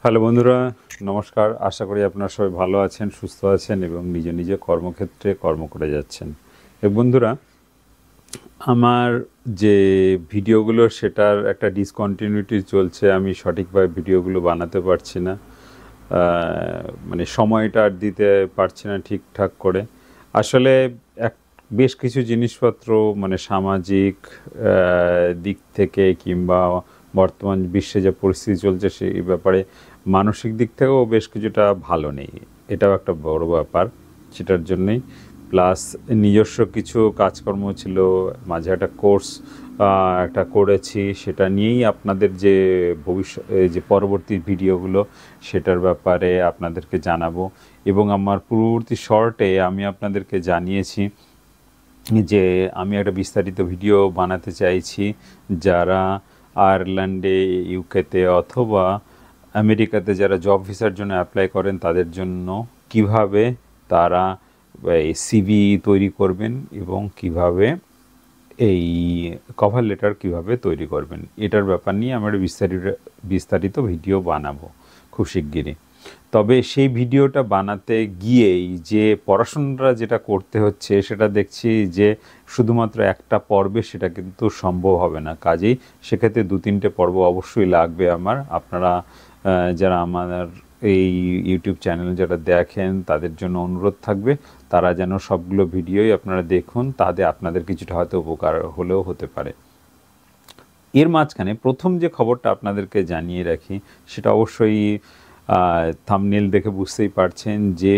Hello বন্ধুরা, নমস্কার। আশা করি আপনারা সবাই ভালো আছেন, সুস্থ আছেন এবং নিজ নিজ কর্মক্ষেত্রে কর্ম করে যাচ্ছেন। বন্ধুরা, আমার যে ভিডিওগুলো সেটার একটা ডিসকন্টিনিউটি চলছে। আমি সঠিকভাবে ভিডিওগুলো বানাতে পারছি না, মানে সময়টা আর দিতে পারছি না ঠিকঠাক করে। আসলে এক বেশ কিছু জিনিসপত্র, মানে সামাজিক দিক থেকে কিংবা বর্তমান বিশ্বে যে পরিস্থিতি চলছে সেই ব্যাপারে মানসিক দিক থেকেও বেশ কিছুটা ভালো নেই। এটাও একটা বড় ব্যাপার। সেটার জন্যই প্লাস নিজস্ব কিছু কাজকর্ম ছিল, মাঝে একটা কোর্স একটা করেছি, সেটা নিয়েই আপনাদের যে ভবিষ্যৎ যে পরবর্তী ভিডিওগুলো সেটার ব্যাপারে আপনাদেরকে জানাবো। এবং আমার পূর্ববর্তী শর্টে আমি আপনাদেরকে জানিয়েছি যে আমি একটা বিস্তারিত ভিডিও বানাতে চাইছি, যারা আয়ারল্যান্ডে, ইউকেতে অথবা আমেরিকাতে যারা জব ভিসার জন্য অ্যাপ্লাই করেন তাদের জন্য কিভাবে তারা এই সিভি তৈরি করবেন এবং কিভাবে এই কভার লেটার কিভাবে তৈরি করবেন, এটার ব্যাপার নিয়ে আমরা বিস্তারিত ভিডিও বানাবো খুব শিগগিরই। তবে সেই ভিডিওটা বানাতে গিয়েই যে পড়াশোনাটা যেটা করতে হচ্ছে সেটা দেখছি যে শুধুমাত্র একটা পর্বে সেটা কিন্তু সম্ভব হবে না। কাজেই সেক্ষেত্রে 2-3টে পর্ব অবশ্যই লাগবে আমার। আপনারা যারা আমার এই ইউটিউব চ্যানেল যারা দেখেন তাদের জন্য অনুরোধ থাকবে, তারা যেন সবগুলো ভিডিওই আপনারা দেখুন, তাতে আপনাদের কিছুটা হয়তো উপকার হলেও হতে পারে। এর মাঝখানে প্রথম যে খবরটা আপনাদেরকে জানিয়ে রাখি, সেটা অবশ্যই থাম্বনেল দেখে বুঝতেই পারছেন যে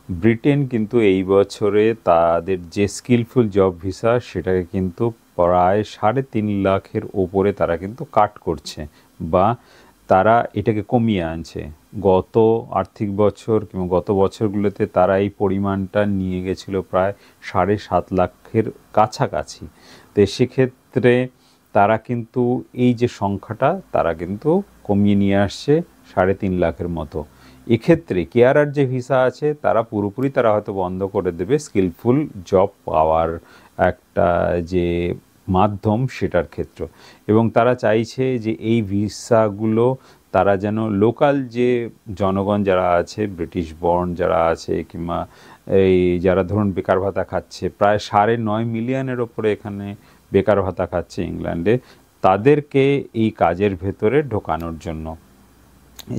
ব্রিটেন কিন্তু এই বছরে তাদের যে স্কিলফুল জব ভিসা সেটাকে কিন্তু প্রায় 3.5 লাখের ওপরে তারা কিন্তু কাট করছে, বা তারা এটাকে কমিয়ে আনছে। গত আর্থিক বছর কিংবা গত বছরগুলোতে তারা এই পরিমাণটা নিয়ে গেছিলো প্রায় 7.5 লাখের কাছাকাছি। তো সেক্ষেত্রে তারা কিন্তু এই যে সংখ্যাটা তারা কিন্তু কমিয়ে নিয়ে আসছে 3.5 লাখের মতো। এক্ষেত্রে কেয়ারার যে ভিসা আছে তারা পুরোপুরি তারা হয়তো বন্ধ করে দেবে স্কিলফুল জব পাওয়ার একটা যে মাধ্যম সেটার ক্ষেত্র। এবং তারা চাইছে যে এই ভিসাগুলো তারা যেন লোকাল যে জনগণ যারা আছে, ব্রিটিশ বর্ন যারা আছে কিংবা এই যারা ধরুন বেকার ভাতা খাচ্ছে, প্রায় 9.5 মিলিয়নের ওপরে এখানে বেকার ভাতা খাচ্ছে ইংল্যান্ডে, তাদেরকে এই কাজের ভেতরে ঢোকানোর জন্য।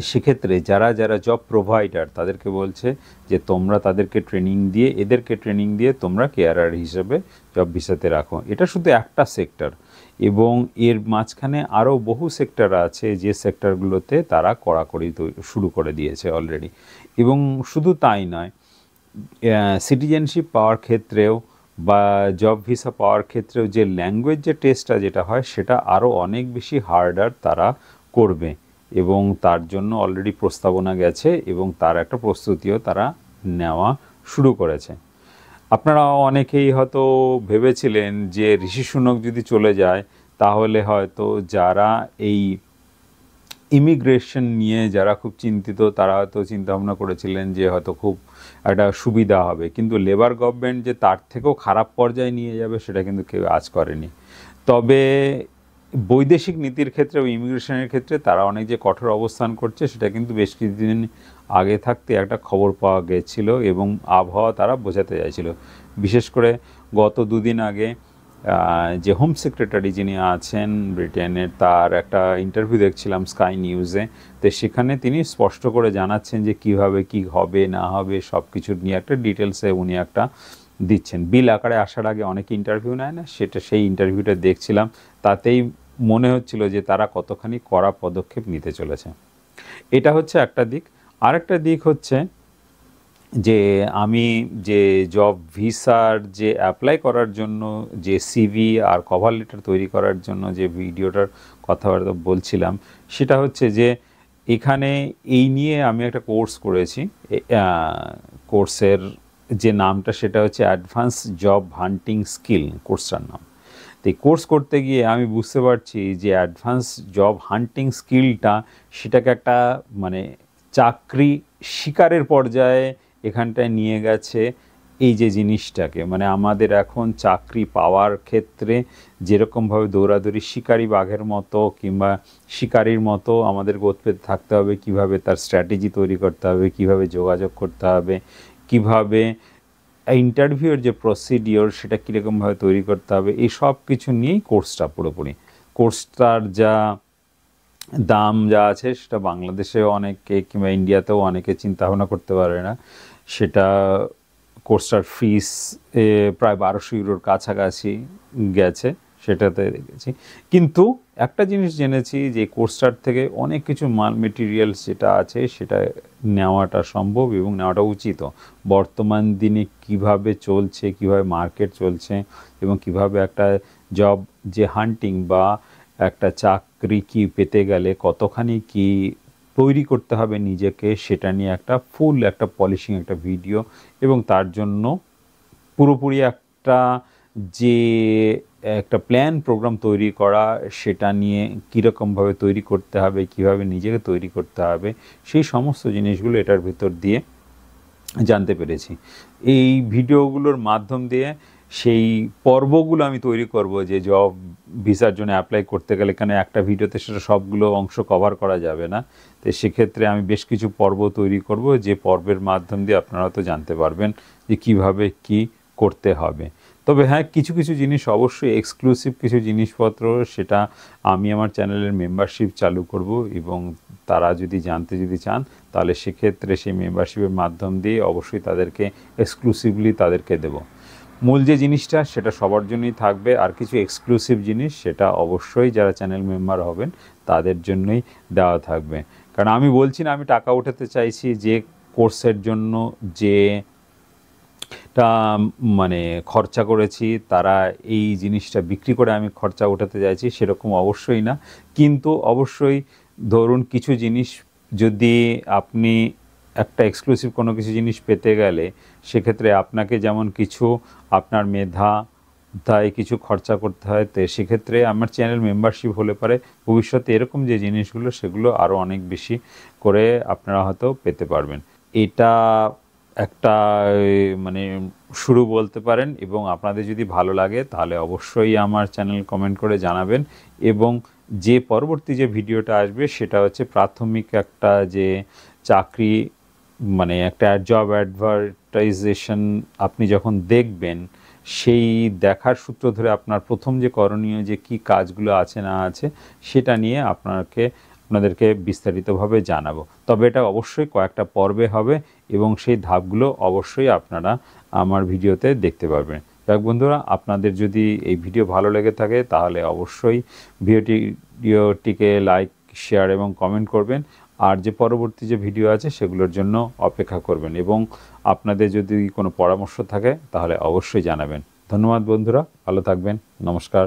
সেক্ষেত্রে যারা যারা জব প্রোভাইডার তাদেরকে বলছে যে তোমরা তাদেরকে ট্রেনিং দিয়ে, এদেরকে ট্রেনিং দিয়ে তোমরা কেয়ারার হিসেবে জব ভিসাতে রাখো। এটা শুধু একটা সেক্টর, এবং এর মাঝখানে আরও বহু সেক্টর আছে যে সেক্টরগুলোতে তারা কড়াকড়ি শুরু করে দিয়েছে অলরেডি। এবং শুধু তাই নয়, সিটিজেনশিপ পাওয়ার ক্ষেত্রেও বা জব ভিসা পাওয়ার ক্ষেত্রেও যে ল্যাঙ্গুয়েজ যে টেস্টটা যেটা হয় সেটা আরও অনেক বেশি হার্ডার তারা করবে, এবং তার জন্য অলরেডি প্রস্তাবনা গেছে এবং তার একটা প্রস্তুতিও তারা নেওয়া শুরু করেছে। আপনারা অনেকেই হয়তো ভেবেছিলেন যে ঋষি সুনক যদি চলে যায় তাহলে হয়তো যারা এই ইমিগ্রেশন নিয়ে যারা খুব চিন্তিত তারা হয়তো চিন্তাভাবনা করেছিলেন যে হয়তো খুব একটা সুবিধা হবে, কিন্তু লেবার গভর্নমেন্ট যে তার থেকেও খারাপ পর্যায়ে নিয়ে যাবে সেটা কিন্তু কেউ আজ করেনি। তবে বৈদেশিক নীতির ক্ষেত্রে ও ইমিগ্রেশনের ক্ষেত্রে তারা অনেক যে কঠোর অবস্থান করছে সেটা কিন্তু বেশ কিছুদিন আগে থাকতে একটা খবর পাওয়া গেছিলো এবং আবহাওয়া তারা বোঝাতে চাইছিল। বিশেষ করে গত 2 দিন আগে যে হোম সেক্রেটারি যিনি আছেন ব্রিটেনের, তার একটা ইন্টারভিউ দেখছিলাম স্কাই নিউজে। তো সেখানে তিনি স্পষ্ট করে জানাচ্ছেন যে কিভাবে কি হবে না হবে সব কিছু নিয়ে একটা ডিটেলসে উনি একটা দিচ্ছেন। বিল আকারে আসার আগে অনেকে ইন্টারভিউ নেয় না, সেটা সেই ইন্টারভিউটা দেখছিলাম, তাতেই মনে হচ্ছিল যে তারা কতখানি কড়া পদক্ষেপ নিতে চলেছে। এটা হচ্ছে একটা দিক। আরেকটা দিক হচ্ছে যে আমি যে জব ভিসার যে অ্যাপ্লাই করার জন্য যে সিভি আর কভার লেটার তৈরি করার জন্য যে ভিডিওটার কথাবার্তা বলছিলাম, সেটা হচ্ছে যে এখানে এই নিয়ে আমি একটা কোর্স করেছি। কোর্সের যে নামটা সেটা হচ্ছে অ্যাডভান্স জব হান্টিং স্কিল কোর্সটার নাম। তো এই কোর্স করতে গিয়ে আমি বুঝতে পারছি যে অ্যাডভান্স জব হান্টিং স্কিলটা সেটাকে একটা মানে চাকরি শিকারের পর্যায়ে এখানটায় নিয়ে গেছে এই যে জিনিসটাকে, মানে আমাদের এখন চাকরি পাওয়ার ক্ষেত্রে যেরকমভাবে দৌড়াদৌড়ি শিকারি বাঘের মতো কিংবা শিকারির মতো আমাদের গতি পেতে থাকতে হবে, কিভাবে তার স্ট্র্যাটেজি তৈরি করতে হবে, কিভাবে যোগাযোগ করতে হবে, কিভাবে ইন্টারভিউর যে প্রসিডিওর সেটা কীরকমভাবে তৈরি করতে হবে, এই সব কিছু নিয়েই কোর্সটা পুরোপুরি। কোর্সটার যা দাম যা আছে সেটা বাংলাদেশে অনেকে কিংবা ইন্ডিয়াতেও অনেকে চিন্তা ভাবনা করতে পারে না। সেটা কোর্সটার ফিস প্রায় 1200 ইউরোর কাছাকাছি গেছে, সেটাতে দেখেছি। কিন্তু একটা জিনিস জেনেছি যে কোর্সটার থেকে অনেক কিছু মাল মেটেরিয়ালস যেটা আছে সেটা নেওয়াটা সম্ভব এবং নেওয়াটা উচিত। বর্তমান দিনে কিভাবে চলছে, কিভাবে মার্কেট চলছে এবং কিভাবে একটা জব যে হান্টিং বা একটা চাকরি কি পেতে গেলে কতখানি কি তৈরি করতে হবে নিজেকে, সেটা নিয়ে একটা ফুল একটা পলিশিং একটা ভিডিও এবং তার জন্য পুরোপুরি একটা যে একটা প্ল্যান প্রোগ্রাম তৈরি করা, সেটা নিয়ে কীরকমভাবে তৈরি করতে হবে, কিভাবে নিজেকে তৈরি করতে হবে, সেই সমস্ত জিনিসগুলো এটার ভিতর দিয়ে জানতে পেরেছি। এই ভিডিওগুলোর মাধ্যম দিয়ে সেই পর্বগুলো আমি তৈরি করব যে জব ভিসার জন্য অ্যাপ্লাই করতে গেলে, কেন একটা ভিডিওতে সেটা সবগুলো অংশ কভার করা যাবে না। তো সেক্ষেত্রে আমি বেশ কিছু পর্ব তৈরি করব, যে পর্বের মাধ্যম দিয়ে আপনারা তো জানতে পারবেন যে কিভাবে কি করতে হবে। তবে হ্যাঁ, কিছু কিছু জিনিস অবশ্যই এক্সক্লুসিভ কিছু জিনিসপত্র, সেটা আমি আমার চ্যানেলের মেম্বারশিপ চালু করব এবং তারা যদি জানতে চান তাহলে সেক্ষেত্রে সেই মেম্বারশিপের মাধ্যম দিয়ে অবশ্যই তাদেরকে এক্সক্লুসিভলি তাদেরকে দেব। মূল যে জিনিসটা সেটা সবার জন্যই থাকবে, আর কিছু এক্সক্লুসিভ জিনিস সেটা অবশ্যই যারা চ্যানেল মেম্বার হবেন তাদের জন্যই দেওয়া থাকবে। কারণ আমি বলছি না আমি টাকা উঠাতে চাইছি যে কোর্সের জন্য যে টা মানে খরচা করেছি, তারা এই জিনিসটা বিক্রি করে আমি খরচা উঠাতে চাইছি, সেরকম অবশ্যই না। কিন্তু অবশ্যই ধরুন কিছু জিনিস যদি আপনি একটা এক্সক্লুসিভ কোনো কিছু জিনিস পেতে গেলে সেক্ষেত্রে আপনাকে যেমন কিছু আপনার মেধা তাই কিছু খরচা করতে হয়, তো সেক্ষেত্রে আমার চ্যানেল মেম্বারশিপ হলে পারে ভবিষ্যতে এরকম যে জিনিসগুলো সেগুলো আরও অনেক বেশি করে আপনারা হয়তো পেতে পারবেন। এটা একটা মানে শুরু বলতে পারেন, এবং আপনাদের যদি ভালো লাগে তাহলে অবশ্যই আমার চ্যানেল কমেন্ট করে জানাবেন। এবং যে পরবর্তী যে ভিডিওটা আসবে সেটা হচ্ছে প্রাথমিক একটা যে চাকরি মানে একটা জব অ্যাডভার্টাইজেশন আপনি যখন দেখবেন, সেই দেখার সূত্র ধরে আপনার প্রথম যে করণীয় যে কি কাজগুলো আছে না আছে সেটা নিয়ে আপনাদেরকে বিস্তারিতভাবে জানাবো। তবে এটা অবশ্যই কয়েকটা পর্বে হবে এবং সেই ধাপগুলো অবশ্যই আপনারা আমার ভিডিওতে দেখতে পারবেন। যাক বন্ধুরা, আপনাদের যদি এই ভিডিও ভালো লেগে থাকে তাহলে অবশ্যই ভিডিওটিকে লাইক, শেয়ার এবং কমেন্ট করবেন। আর যে পরবর্তী যে ভিডিও আছে সেগুলোর জন্য অপেক্ষা করবেন, এবং আপনাদের যদি কোনো পরামর্শ থাকে তাহলে অবশ্যই জানাবেন। ধন্যবাদ বন্ধুরা, ভালো থাকবেন, নমস্কার।